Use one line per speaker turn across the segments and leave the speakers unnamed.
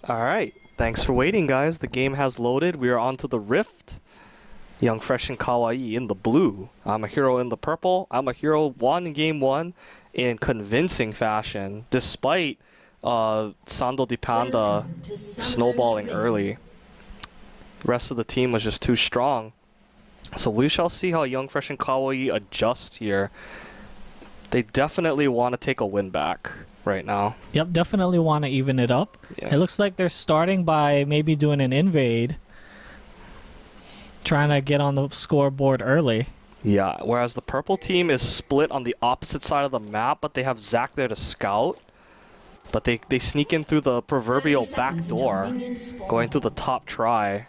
Alright, thanks for waiting, guys. The game has loaded. We are on to the Rift. YFnK Kawaii in the blue. I'm a hero in the purple. I'm a hero won game 1 in convincing fashion, despite Sando Di Panda snowballing early. The rest of the team was just too strong. So we shall see how YFnK Kawaii adjust here. They definitely want to take a win back right now.
Yep, definitely want to even it up.
Yeah.
It looks like they're starting by maybe doing an invade. Trying to get on the scoreboard early.
Yeah, whereas the purple team is split on the opposite side of the map, but they have Zac there to scout. But they sneak in through the proverbial back door, going through the top try.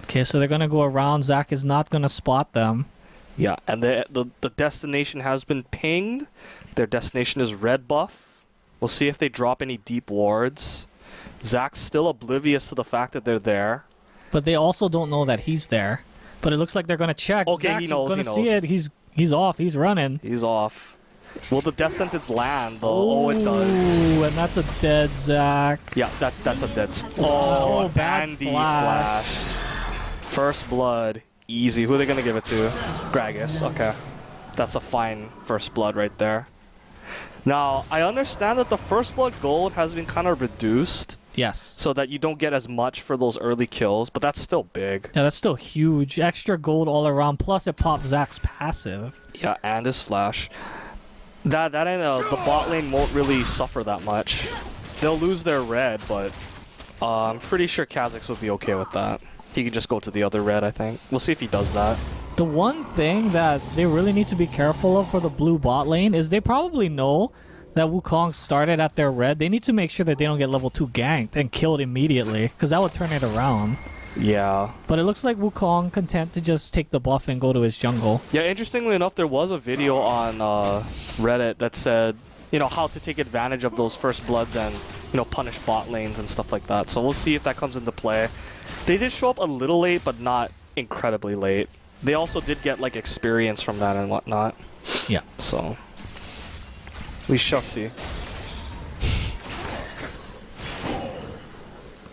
Okay, so they're going to go around. Zac is not going to spot them.
Yeah, and the destination has been pinged. Their destination is red buff. We'll see if they drop any deep wards. Zac's still oblivious to the fact that they're there.
But they also don't know that he's there. But it looks like they're going to check.
Okay,
Zac's
he knows,
gonna see it. He's off. He's running.
He's off. Will the death sentence land, though? Oh, it does.
Ooh, and that's a dead Zac.
Yeah, that's a dead...
Oh, bad
Andy
flash.
flashed. First blood. Easy. Who are they going to give it to? Gragas. Okay. That's a fine first blood right there. Now, I understand that the first blood gold has been kind of reduced.
Yes.
So that you don't get as much for those early kills, but that's still big.
Yeah, that's still huge. Extra gold all around. Plus, it pops Zac's passive.
Yeah, and his flash. That and the bot lane won't really suffer that much. They'll lose their red, but I'm pretty sure Kha'Zix would be okay with that. He could just go to the other red, I think. We'll see if he does that.
The one thing that they really need to be careful of for the blue bot lane is they probably know that Wukong started at their red. They need to make sure that they don't get level 2 ganked and killed immediately, because that would turn it around.
Yeah.
But it looks like Wukong content to just take the buff and go to his jungle.
Yeah, interestingly enough, there was a video on Reddit that said, you know, how to take advantage of those first bloods and, you know, punish bot lanes and stuff like that. So we'll see if that comes into play. They did show up a little late, but not incredibly late. They also did get, like, experience from that and whatnot.
Yeah.
So we shall see.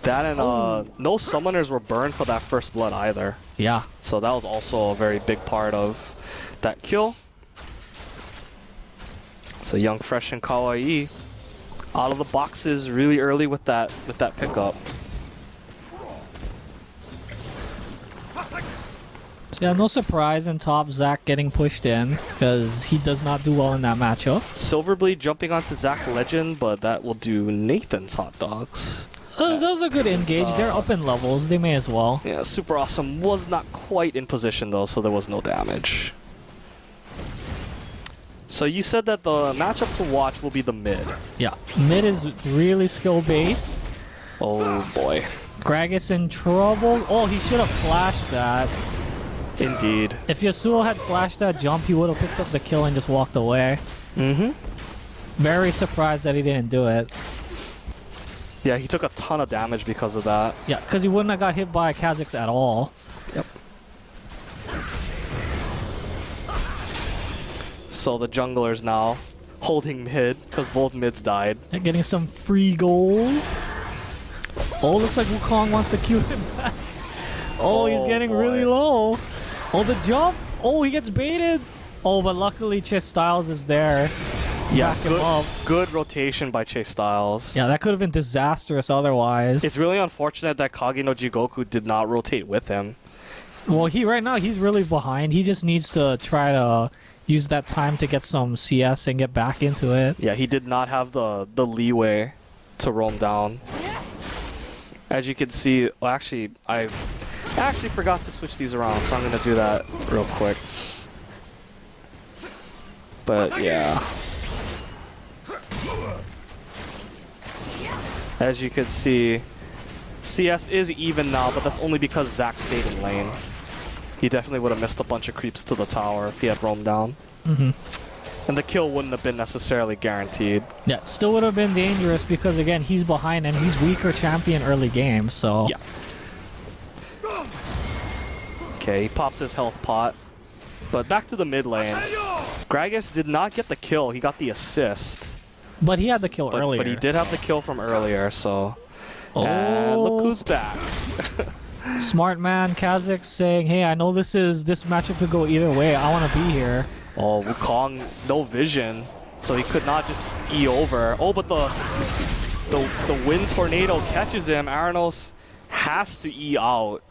That and no summoners were burned for that first blood either.
Yeah.
So that was also a very big part of that kill. So YFnK Kawaii out of the boxes really early with that pickup.
So yeah, no surprise in top Zac getting pushed in, because he does not do well in that matchup.
Silverbleed jumping onto Zac Legend, but that will do Nathan's hot dogs.
Those are good engage. They're up in levels. They may as well.
Yeah, Super Awesome was not quite in position though, so there was no damage. So you said that the matchup to watch will be the mid.
Yeah. Mid is really skill-based.
Oh boy.
Gragas in trouble. Oh, he should have flashed that.
Indeed.
If Yasuo had flashed that jump, he would have picked up the kill and just walked away.
Mm-hmm.
Very surprised that he didn't do it.
Yeah, he took a ton of damage because of that.
Yeah, because he wouldn't have got hit by Kha'Zix at all.
Yep. So the jungler's now holding mid because both mids died.
They're getting some free gold. Oh, looks like Wukong wants to Q him back. Oh, he's getting really low. Oh, the jump. Oh, he gets baited. Oh, but luckily Chase Styles is there.
Yeah,
Back him up.
good rotation by Chase Styles.
Yeah, that could have been disastrous otherwise.
It's really unfortunate that Kage no Jigoku did not rotate with him.
Well, right now he's really behind. He just needs to try to use that time to get some CS and get back into it.
Yeah, he did not have the leeway to roam down. As you can see, well, actually, I actually forgot to switch these around, so I'm going to do that real quick. But yeah. As you can see, CS is even now, but that's only because Zac stayed in lane. He definitely would have missed a bunch of creeps to the tower if he had roamed down.
Mm-hmm.
And the kill wouldn't have been necessarily guaranteed.
Yeah, still would have been dangerous because, again, he's behind and he's weaker champion early game, so...
Yeah. Okay, he pops his health pot. But back to the mid lane. Gragas did not get the kill, he got the assist.
But he had the kill earlier.
But he did have the kill from earlier, so...
Oh,
Goku's back.
Smart man Kha'Zix saying, "Hey, I know this matchup could go either way. I want to be here."
Oh, Wukong, no vision, so he could not just E over. Oh, but the wind tornado catches him. Aranos has to E out.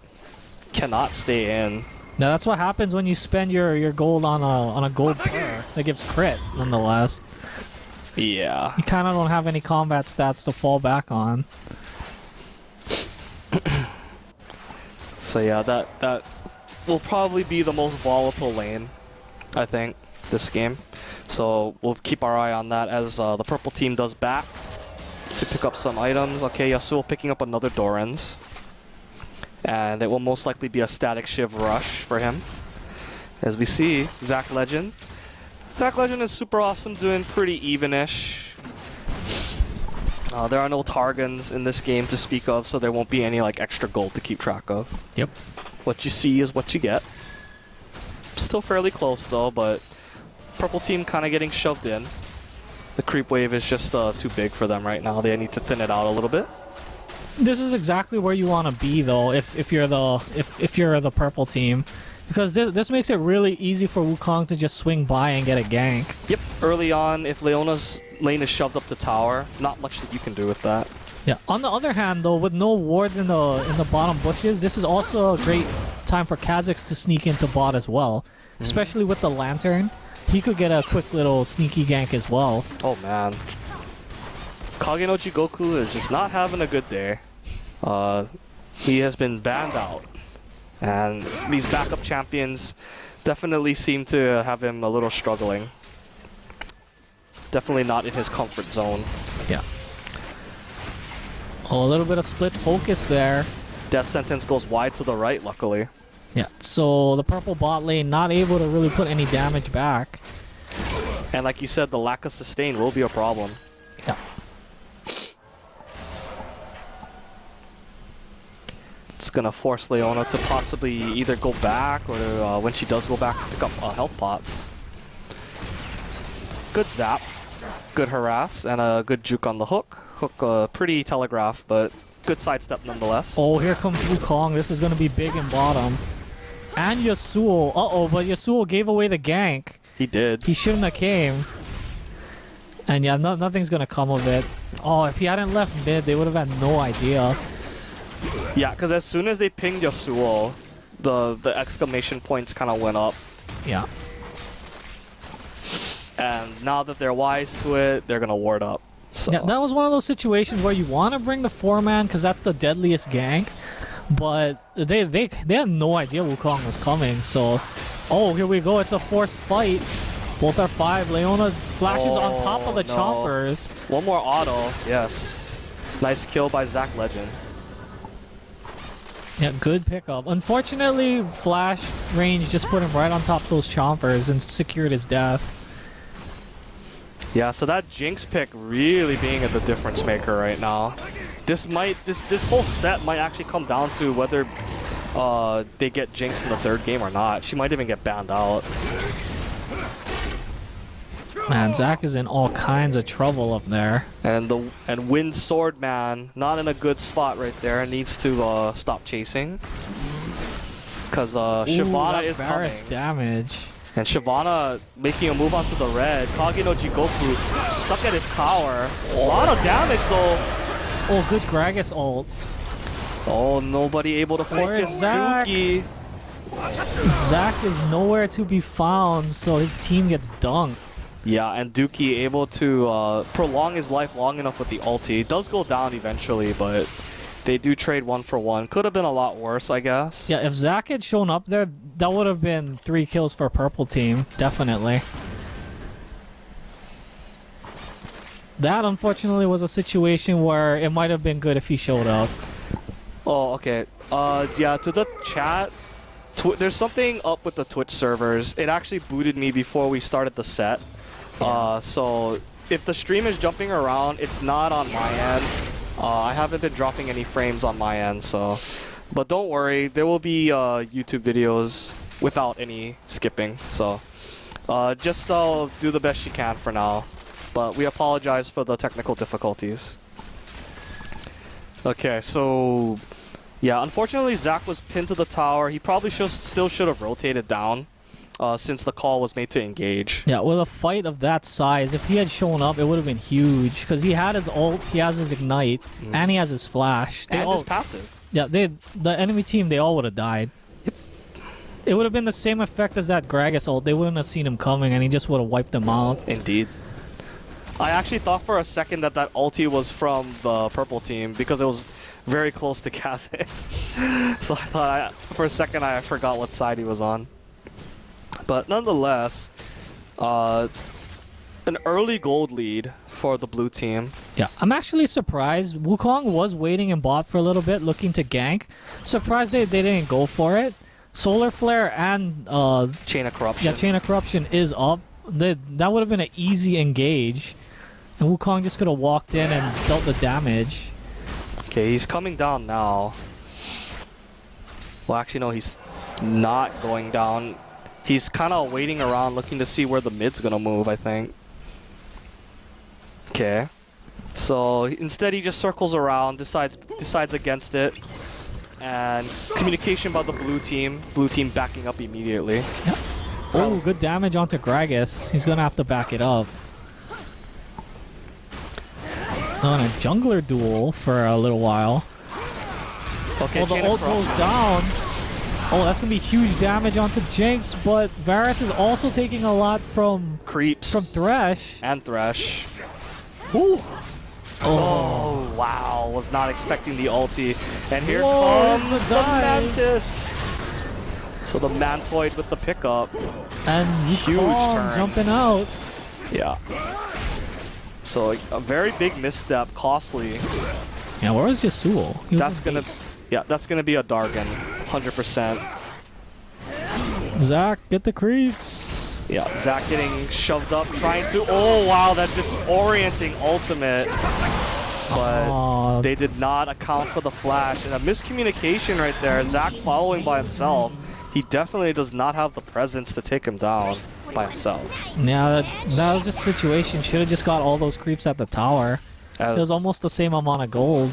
Cannot stay in.
Now that's what happens when you spend your gold on a gold per. That gives crit, nonetheless.
Yeah.
You kind of don't have any combat stats to fall back on.
So yeah, that will probably be the most volatile lane, I think, this game. So we'll keep our eye on that as the purple team does back to pick up some items. Okay, Yasuo picking up another Doran's. And it will most likely be a static Shiv rush for him. As we see, Zac Legend. Zac Legend is super awesome, doing pretty even-ish. There are no Targons in this game to speak of, so there won't be any like extra gold to keep track of.
Yep.
What you see is what you get. Still fairly close though, but purple team kind of getting shoved in. The creep wave is just too big for them right now. They need to thin it out a little bit.
This is exactly where you want to be though, if you're the purple team, because this makes it really easy for Wukong to just swing by and get a gank.
Yep. Early on, if Leona's lane is shoved up to tower, not much that you can do with that.
Yeah. On the other hand, though, with no wards in the bottom bushes, this is also a great time for Kha'Zix to sneak into bot as well, especially with the lantern. He could get a quick little sneaky gank as well.
Oh man, Kagenochi Goku is just not having a good day. He has been banned out, and these backup champions definitely seem to have him a little struggling. Definitely not in his comfort zone.
Yeah. Oh, a little bit of split focus there.
Death Sentence goes wide to the right, luckily.
Yeah, so the purple bot lane not able to really put any damage back.
And like you said, the lack of sustain will be a problem.
Yeah.
It's gonna force Leona to possibly either go back or to, when she does go back, to pick up health pots. Good zap, good harass, and a good juke on the hook. Hook pretty telegraph, but good sidestep nonetheless.
Oh, here comes Wukong. This is gonna be big in bottom. And Yasuo. Uh-oh, but Yasuo gave away the gank.
He did.
He shouldn't have came. And yeah, nothing's gonna come of it. Oh, if he hadn't left mid, they would have had no idea.
Yeah, because as soon as they pinged Yasuo, the exclamation points kind of went up.
Yeah.
And now that they're wise to it, they're gonna ward up. So.
Yeah, that was one of those situations where you want to bring the 4-man because that's the deadliest gank, but they had no idea Wukong was coming. So, oh, here we go. It's a forced fight. Both are 5. Leona flashes on top of the chompers.
One more auto. Yes. Nice kill by Zac Legend.
Yeah, good pickup. Unfortunately, flash range just put him right on top of those chompers and secured his death.
Yeah, so that Jinx pick really being the difference maker right now. This whole set might actually come down to whether they get Jinx in the 3rd game or not. She might even get banned out.
Man, Zac is in all kinds of trouble up there.
And Wind Sword Man not in a good spot right there. Needs to stop chasing because Shyvana is coming.
Damage.
And Shyvana making a move onto the red. Kagenochi Goku stuck at his tower. A lot of damage though.
Oh, good Gragas ult.
Oh, nobody able to focus
Zac?
Dookie.
Zac is nowhere to be found, so his team gets dunked.
Yeah, and Dookie able to prolong his life long enough with the ulti. It does go down eventually, but they do trade 1 for 1. Could have been a lot worse, I guess.
Yeah, if Zac had shown up there, that would have been 3 kills for purple team, definitely. That, unfortunately, was a situation where it might have been good if he showed up.
Oh, okay. Yeah, to the chat, there's something up with the Twitch servers. It actually booted me before we started the set. So if the stream is jumping around, it's not on my end. I haven't been dropping any frames on my end, so... But don't worry, there will be YouTube videos without any skipping, so... just do the best you can for now. But we apologize for the technical difficulties. Okay, so yeah, unfortunately Zach was pinned to the tower. He probably still should have rotated down since the call was made to engage.
Yeah, with a fight of that size, if he had shown up, it would have been huge because he had his ult, he has his ignite, and he has his flash.
And his passive.
Yeah, the enemy team, they all would have died. It would have been the same effect as that Gragas ult. They wouldn't have seen him coming, and he just would have wiped them out.
Indeed. I actually thought for a second that ulti was from the purple team because it was very close to Kha'Zix. So I thought for a second I forgot what side he was on. But nonetheless, an early gold lead for the blue team.
Yeah, I'm actually surprised. Wukong was waiting in bot for a little bit, looking to gank. Surprised they didn't go for it. Solar Flare and
Chain of Corruption.
Yeah, Chain of Corruption is up. That would have been an easy engage. And Wukong just could have walked in and dealt the damage.
Okay, he's coming down now. Well, actually, no, he's not going down. He's kind of waiting around, looking to see where the mid's going to move, I think. Okay. So instead, he just circles around, decides against it. And communication by the blue team. Blue team backing up immediately.
Yep. Oh, good damage onto Gragas. He's going to have to back it up. On a jungler duel for a little while.
Okay,
well, the ult goes down. Oh, that's going to be huge damage onto Jinx, but Varus is also taking a lot from
creeps.
From Thresh.
And Thresh. Ooh. Oh, wow. Was not expecting the ulti. And here comes the Mantis. So the Mantoid with the pickup.
And huge turn. Jumping out.
Yeah. So a very big misstep, costly.
Yeah, where was Yasuo?
That's gonna be a Dargon, 100%.
Zach, get the creeps.
Yeah, Zach getting shoved up, trying to. Oh wow, that disorienting ultimate. But they did not account for the flash, and a miscommunication right there. Zach following by himself. He definitely does not have the presence to take him down by himself.
Yeah, that was just a situation. Should have just got all those creeps at the tower. It was almost the same amount of gold.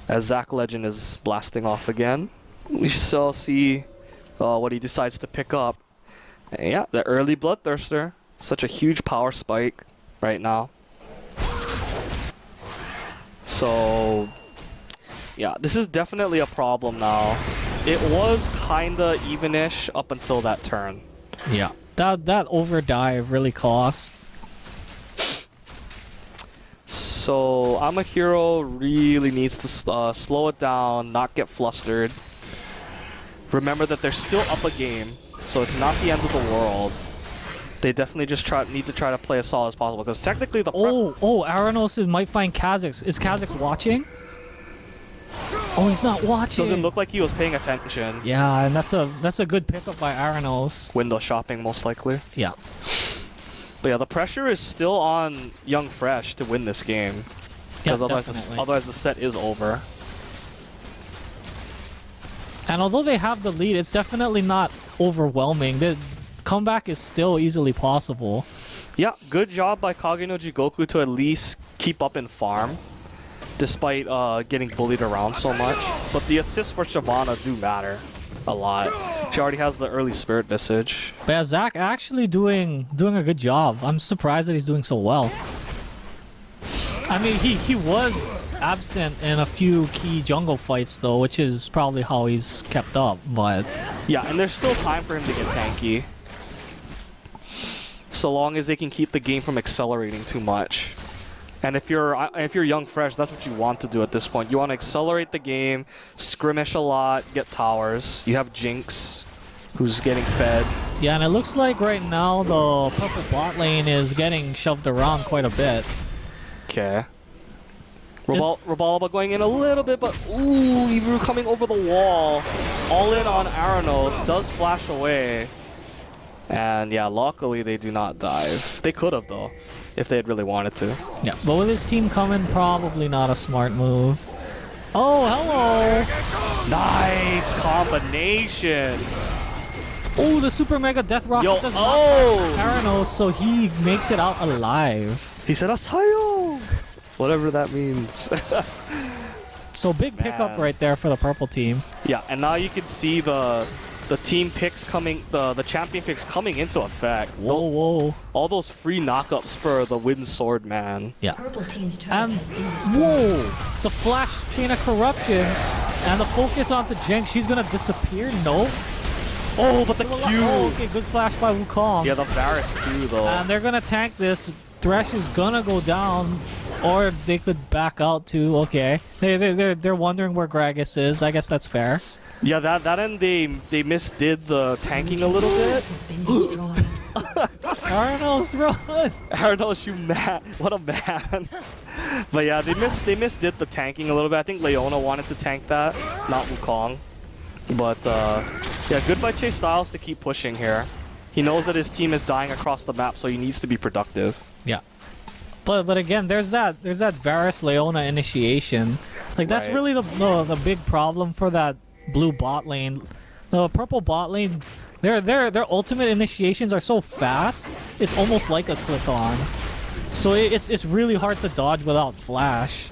As Zach Legend is blasting off again, we shall see what he decides to pick up. And yeah, the early Bloodthirster. Such a huge power spike right now. So, yeah, this is definitely a problem now. It was kinda evenish up until that turn.
Yeah, that overdive really cost.
So Ima-H really needs to slow it down, not get flustered. Remember that they're still up a game, so it's not the end of the world. They definitely just need to try to play as solid as possible, because technically the
Aranos might find Kha'Zix. Is Kha'Zix watching? Oh, he's not watching.
Doesn't look like he was paying attention.
Yeah, and that's a good pickup by Aranos.
Window shopping, most likely.
Yeah.
But yeah, the pressure is still on Young Fresh to win this game, because otherwise the set is over.
And although they have the lead, it's definitely not overwhelming. The comeback is still easily possible.
Yeah, good job by Kage no Jigoku to at least keep up in farm, despite getting bullied around so much. But the assists for Shyvana do matter a lot. She already has the early Spirit Visage.
But yeah, Zach actually doing a good job. I'm surprised that he's doing so well. I mean, he was absent in a few key jungle fights though, which is probably how he's kept up, but...
Yeah, and there's still time for him to get tanky. So long as they can keep the game from accelerating too much. And if you're Young Fresh, that's what you want to do at this point. You want to accelerate the game, skirmish a lot, get towers. You have Jinx, who's getting fed.
Yeah, and it looks like right now the purple bot lane is getting shoved around quite a bit.
Okay. Rebalba going in a little bit, but ooh, Ivu coming over the wall. All in on Aranos, does flash away. And yeah, luckily they do not dive. They could have though, if they had really wanted to.
Yeah, but with his team coming, probably not a smart move. Oh, hello!
Nice combination!
Oh, the Super Mega Death Rocket does not Aranos, so he makes it out alive.
He said, Asayo! Whatever that means.
So big pickup
Man.
right there for the purple team.
Yeah, and now you can see the team picks coming, the champion picks coming into effect.
Whoa, whoa.
All those free knockups for the Wind Sword, man.
Yeah.
Purple team's turret
And
has been destroyed.
whoa, the flash chain of corruption and the focus onto Jinx. She's gonna disappear. No.
Oh, but the
Oh,
Q.
okay, good flash by Wukong.
Yeah, the Varus Q though.
And they're gonna tank this. Thresh is gonna go down, or they could back out too. Okay, they're wondering where Gragas is. I guess that's fair.
Yeah, that and they misdid the tanking a little bit.
Has been destroyed.
Arnos, run!
Arnos, you man, what a man. But yeah, they misdid the tanking a little bit. I think Leona wanted to tank that, not Wukong. But yeah, good by Chase Styles to keep pushing here. He knows that his team is dying across the map, so he needs to be productive.
Yeah, but again, there's that Varus Leona initiation. Like that's
Right.
really the big problem for that blue bot lane. The purple bot lane, their ultimate initiations are so fast. It's almost like a click on. So it's really hard to dodge without flash.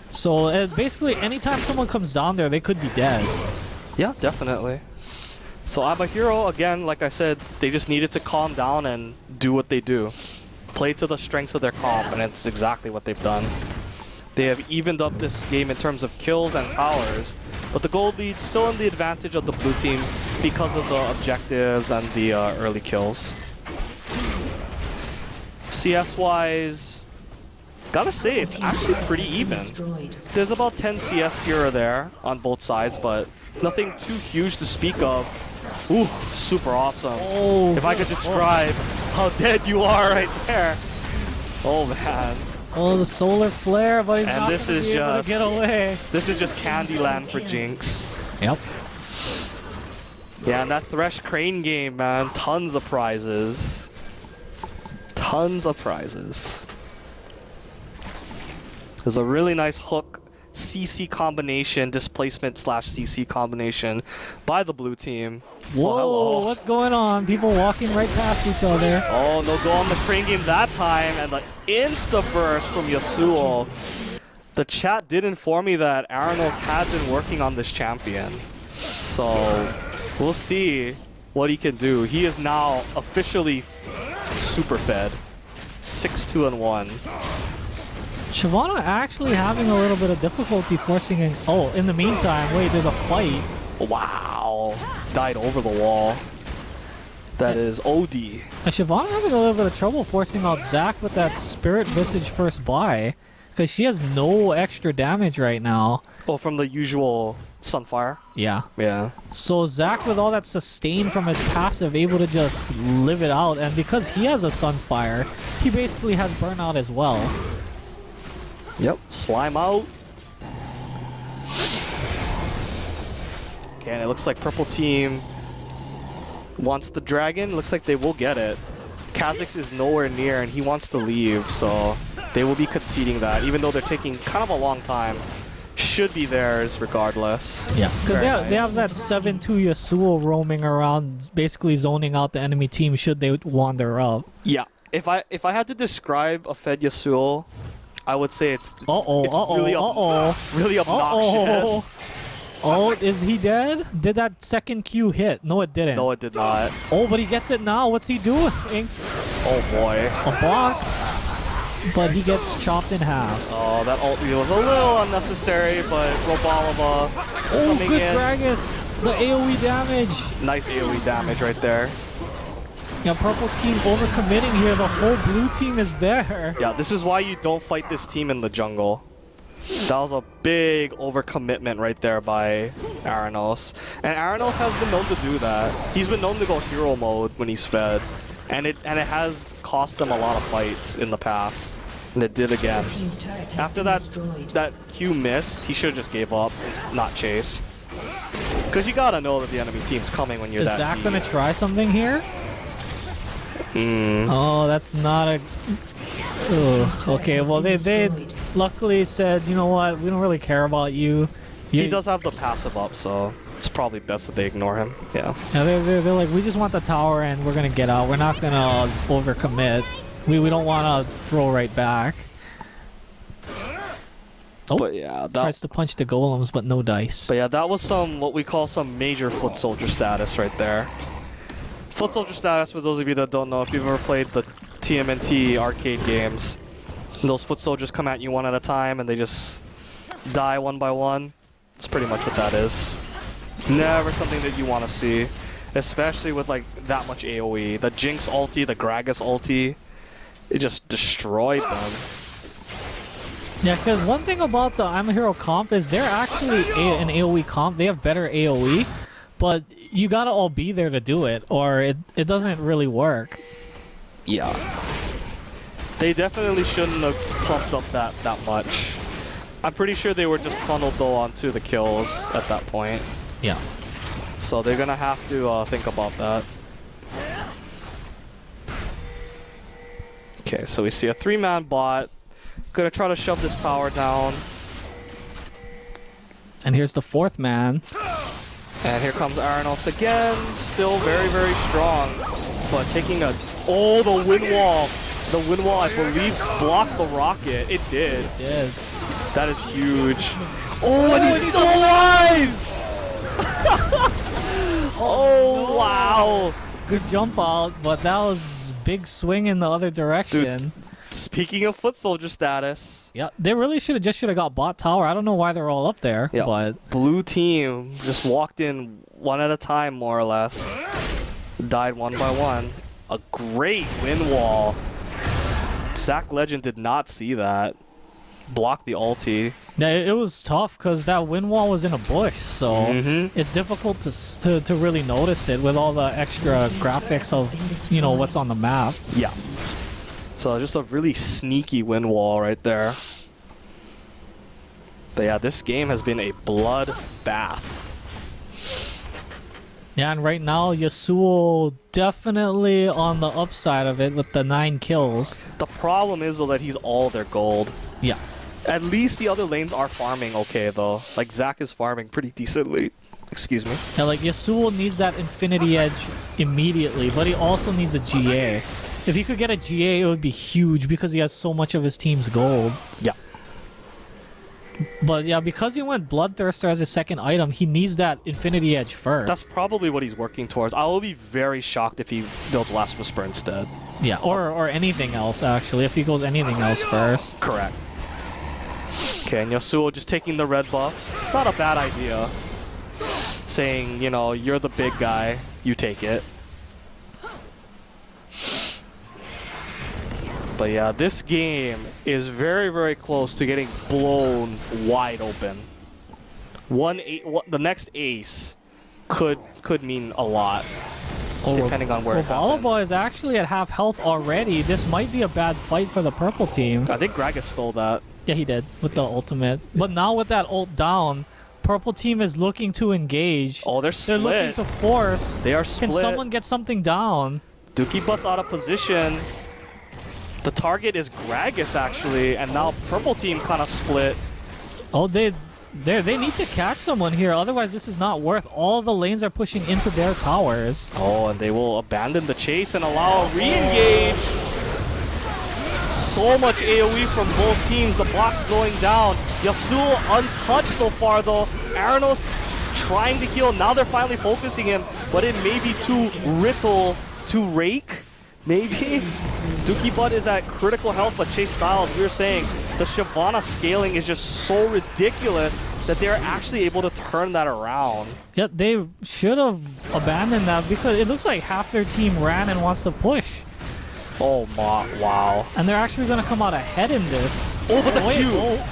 So basically, anytime someone comes down there, they could be dead.
Yeah, definitely. So Ima-H, again, like I said, they just needed to calm down and do what they do. Play to the strengths of their comp, and it's exactly what they've done. They have evened up this game in terms of kills and towers, but the gold lead's still in the advantage of the blue team because of the objectives and the early kills. CS-wise, gotta say, it's actually pretty even.
Destroyed.
There's about 10 CS here or there on both sides, but nothing too huge to speak of. Ooh, super awesome.
Oh,
If I could describe how dead you are right there. Oh man.
oh, the solar flare, but he's
And
not
this
gonna
is
be able to
just-
get away.
This is just Candyland for Jinx.
Yep.
Yeah, and that Thresh Crane game, man. Tons of prizes. Tons of prizes. There's a really nice hook CC combination, displacement slash CC combination by the blue team.
Whoa,
hello.
what's going on? People walking right past each other.
Oh, no go on the crane game that time, and the insta-burst from Yasuo. The chat did inform me that Aranos had been working on this champion. So, we'll see what he can do. He is now officially super fed. 6-2-1.
Shyvana actually having a little bit of difficulty forcing in. Oh, in the meantime, wait, there's a fight.
Wow. Died over the wall. That is OD.
And Shyvana having a little bit of trouble forcing out Zac with that Spirit Visage first buy. Because she has no extra damage right now.
Oh, from the usual Sunfire?
Yeah.
Yeah.
So Zac with all that sustain from his passive able to just live it out. And because he has a Sunfire, he basically has burnout as well.
Yep. Slime out. Okay, and it looks like purple team wants the dragon. Looks like they will get it. Kha'Zix is nowhere near and he wants to leave, so they will be conceding that, even though they're taking kind of a long time. Should be theirs regardless.
Yeah, because
Very
they have that 7-2 Yasuo roaming around, basically zoning out the enemy team should they wander up.
Yeah. If I had to describe a fed Yasuo, I would say it's really obnoxious.
Oh, is he dead? Did that second Q hit? No, it didn't.
No, it did not.
Oh, but he gets it now. What's he doing?
Oh boy.
A box. But he gets chopped in half.
Oh, that ult was a little unnecessary, but Robalova
Oh,
coming
good
in.
Gragas. The AoE damage.
Nice AoE damage right there.
Yeah, purple team overcommitting here. The whole blue team is there.
Yeah, this is why you don't fight this team in the jungle. That was a big overcommitment right there by Aranos. And Aranos has been known to do that. He's been known to go hero mode when he's fed. And it has cost them a lot of fights in the past. And it did again.
Team's turret has
After
been
that
destroyed.
Q missed, he should have just gave up and not chased. Because you gotta know that the enemy team's coming when you're
Is
that
Zac
deep.
gonna try something here? Oh, that's not a... Ugh. Okay, well they luckily said, you know what, we don't really care about you.
He does have the passive up, so it's probably best that they ignore him. Yeah.
Yeah, they're like, we just want the tower and we're gonna get out. We're not gonna overcommit. We don't want to throw right back. Oh,
But yeah,
tries to punch the golems, but no dice.
But yeah, that was some what we call some major foot soldier status right there. Foot soldier status, for those of you that don't know, if you've ever played the TMNT arcade games, those foot soldiers come at you one at a time and they just die one by one. It's pretty much what that is. Never something that you want to see, especially with like that much AoE. The Jinx ulti, the Gragas ulti, it just destroyed them.
Yeah, because one thing about the I'm a Hero comp is they're actually an AoE comp. They have better AoE, but you gotta all be there to do it, or it doesn't really work.
Yeah. They definitely shouldn't have pumped up that much. I'm pretty sure they were just tunneled though onto the kills at that point.
Yeah.
So they're gonna have to think about that. Okay, so we see a 3-man bot. Gonna try to shove this tower down.
And here's the 4th man.
And here comes Aranos again. Still very, very strong. But taking a... Oh, the wind wall. The wind wall, I believe, blocked the rocket. It did.
It did.
That is huge. Oh, and he's still alive! Oh, wow.
Good jump out, but that was big swing in the other direction.
Dude, speaking of foot soldier status.
Yeah, they really should have got bot tower. I don't know why they're all up there,
Yeah.
but
Blue team just walked in one at a time, more or less. Died one by one. A great wind wall. Zach Legend did not see that. Blocked the ulti.
yeah, it was tough because that wind wall was in a bush, so it's difficult to really notice it with all the extra graphics of, you know, what's on the map.
Yeah. So just a really sneaky wind wall right there. But yeah, this game has been a bloodbath.
Yeah, and right now Yasuo definitely on the upside of it with the 9 kills.
The problem is though that he's all their gold.
Yeah.
At least the other lanes are farming okay though. Like Zach is farming pretty decently. Excuse me.
Yeah, like Yasuo needs that Infinity Edge immediately, but he also needs a GA. If he could get a GA, it would be huge because he has so much of his team's gold.
Yeah.
But yeah, because he went Bloodthirster as his second item, he needs that Infinity Edge first.
That's probably what he's working towards. I will be very shocked if he builds Last Whisper instead.
Yeah, or anything else actually, if he goes anything else first.
Correct. Okay, and Yasuo just taking the red buff. Not a bad idea. Saying, you know, you're the big guy, you take it. But yeah, this game is very, very close to getting blown wide open. The next ace could mean a lot, depending on where it happens.
Volleyball is actually at half health already. This might be a bad fight for the purple team.
I think Gragas stole that.
Yeah, he did with the ultimate. But now with that ult down, purple team is looking to engage.
Oh, they're
They're
split.
looking to force.
They are split.
Can someone get something down?
Dookie Butt's out of position. The target is Gragas actually, and now purple team kind of split.
Oh, they need to catch someone here. Otherwise, this is not worth. All the lanes are pushing into their towers.
Oh, and they will abandon the chase and allow a re-engage. So much AoE from both teams. The block's going down. Yasuo untouched so far though. Aranos trying to heal. Now they're finally focusing him, but it may be too little to rake. Maybe. Dookie Butt is at critical health, but Chase Styles, we were saying, the Shyvana scaling is just so ridiculous that they're actually able to turn that around.
Yeah, they should have abandoned that because it looks like half their team ran and wants to push.
Oh my, wow.
And they're actually going to come out ahead in this.
Oh, but the
wait,
Q,
oh.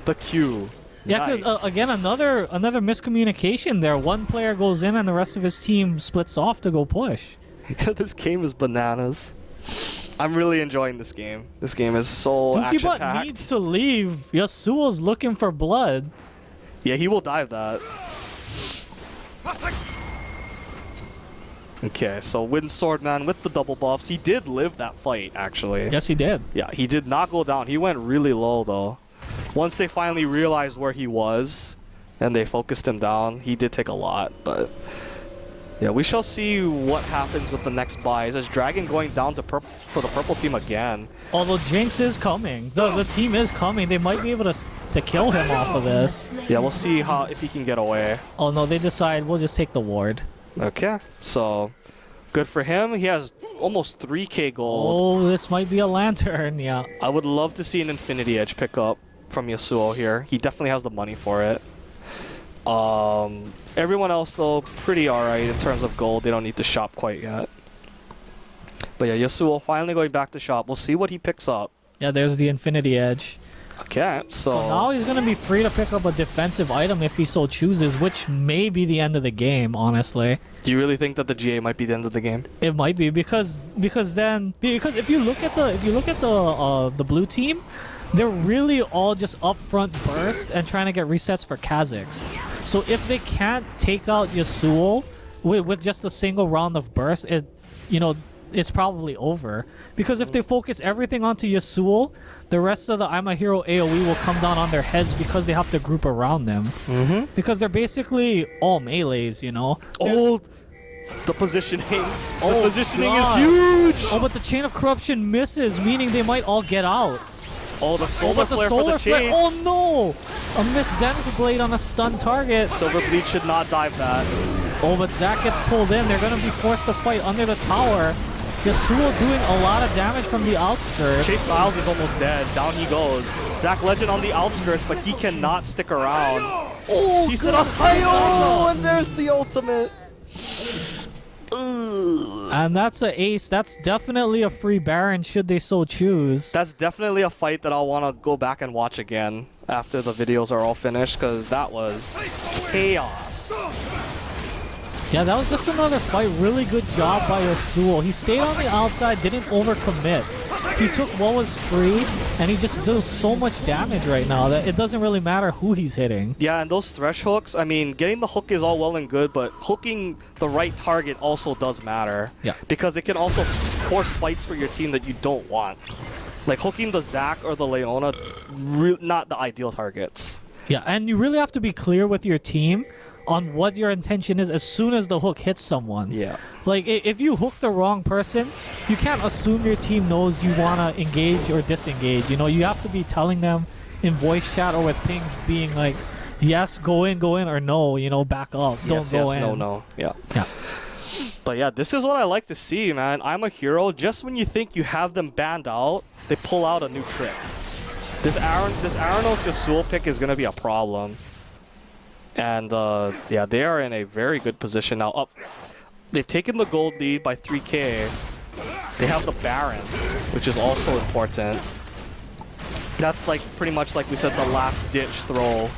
the Q.
Yeah, because
Nice.
again, another miscommunication there. One player goes in and the rest of his team splits off to go push.
This game is bananas. I'm really enjoying this game. This game is so
Dookie Butt
action-packed.
needs to leave. Yasuo's looking for blood.
Yeah, he will dive that. Okay, so Wind Swordman with the double buffs. He did live that fight, actually.
Yes, he did.
Yeah, he did not go down. He went really low, though. Once they finally realized where he was and they focused him down, he did take a lot, but... Yeah, we shall see what happens with the next buy. Is Dragon going down to for the purple team again?
Although Jinx is coming. The team is coming. They might be able to kill him off of this.
Yeah, we'll see if he can get away.
Oh no, they decide we'll just take the ward.
Okay, so good for him. He has almost 3k gold.
Oh, this might be a lantern, yeah.
I would love to see an Infinity Edge pick up from Yasuo here. He definitely has the money for it. Everyone else though, pretty alright in terms of gold. They don't need to shop quite yet. But yeah, Yasuo finally going back to shop. We'll see what he picks up.
Yeah, there's the Infinity Edge.
Okay,
So now he's going to be free to pick up a defensive item if he so chooses, which may be the end of the game, honestly.
Do you really think that the GA might be the end of the game?
It might be because if you look at the blue team, they're really all just upfront burst and trying to get resets for Kha'Zix. So if they can't take out Yasuo with just a single round of burst, it's probably over. Because if they focus everything onto Yasuo, the rest of the I'm a Hero AoE will come down on their heads because they have to group around them. Because they're basically all melees, you know?
Oh, the positioning. The positioning
God.
is huge!
Oh, but the Chain of Corruption misses, meaning they might all get out.
Oh, the solar flare for the
flare.
chase.
Oh no! A missed Zenith Blade on a stun target.
Silver Bleach should not dive that.
Oh, but Zac gets pulled in. They're going to be forced to fight under the tower. Yasuo doing a lot of damage from the outskirts.
Chase Styles is almost dead. Down he goes. Zac Legend on the outskirts, but he cannot stick around.
Oh,
He said Asayo, and there's the ultimate.
And that's an ace. That's definitely a free Baron should they so choose.
That's definitely a fight that I'll want to go back and watch again after the videos are all finished, because that was chaos.
Yeah, that was just another fight. Really good job by Yasuo. He stayed on the outside, didn't overcommit. He took what was free, and he just does so much damage right now that it doesn't really matter who he's hitting.
Yeah, and those thresh hooks, I mean, getting the hook is all well and good, but hooking the right target also does matter.
Yeah.
Because it can also force fights for your team that you don't want. Like hooking the Zac or the Leona, not the ideal targets.
Yeah, and you really have to be clear with your team on what your intention is as soon as the hook hits someone.
Yeah.
Like, if you hook the wrong person, you can't assume your team knows you want to engage or disengage. You know, you have to be telling them in voice chat or with pings being like, yes, go in, or no, you know, back up, don't go in.
No. Yeah.
Yeah.
But yeah, this is what I like to see, man. I'm a hero. Just when you think you have them banned out, they pull out a new trick. This Aranos Yasuo pick is going to be a problem. And yeah, they are in a very good position now. They've taken the gold lead by 3k. They have the Baron, which is also important. That's like pretty much like we said, the last ditch throw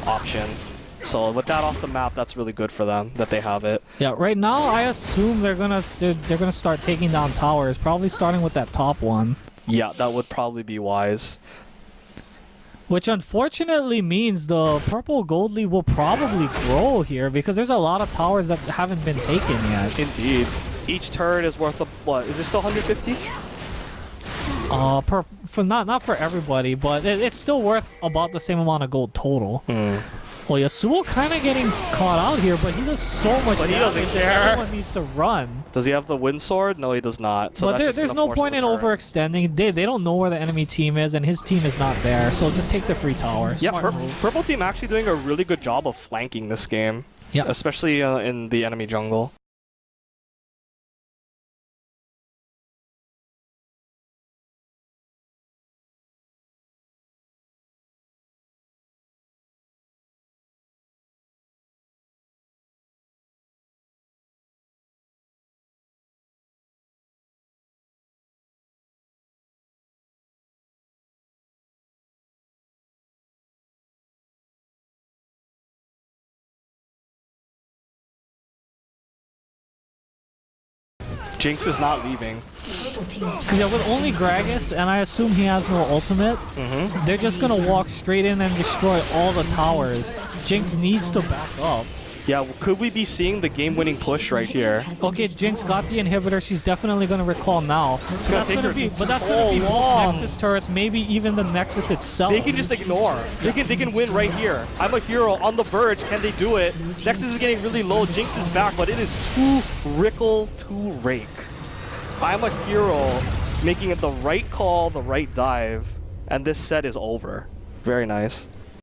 option. So with that off the map, that's really good for them that they have it.
Yeah, right now I assume they're gonna start taking down towers, probably starting with that top one.
Yeah, that would probably be wise.
Which unfortunately means the purple gold lead will probably grow here because there's a lot of towers that haven't been taken yet.
Indeed. Each turret is worth what? Is it still 150?
Not for everybody, but it's still worth about the same amount of gold total. Well, Yasuo kind of getting caught out here, but he does so much damage.
He doesn't care.
Everyone needs to run.
Does he have the wind sword? No, he does not. So
but there's no point in overextending. They don't know where the enemy team is, and his team is not there. So just take the free tower.
Yeah, purple team actually doing a really good job of flanking this game.
Yeah,
especially in the enemy jungle. Jinx is not leaving.
Because yeah, with only Gragas, and I assume he has no ultimate, they're just going to walk straight in and destroy all the towers. Jinx needs to back up.
Yeah, could we be seeing the game-winning push right here?
Okay, Jinx got the inhibitor. She's definitely going to recall now.
It's gonna take her
but that's
so
going to be both
long.
Nexus turrets, maybe even the Nexus itself.
They can just ignore. They can win right here. I'm a hero on the verge. Can they do it? Nexus is getting really low. Jinx is back, but it is too Rickle to rake. I'm a hero making it the right call, the right dive, and this set is over. Very nice.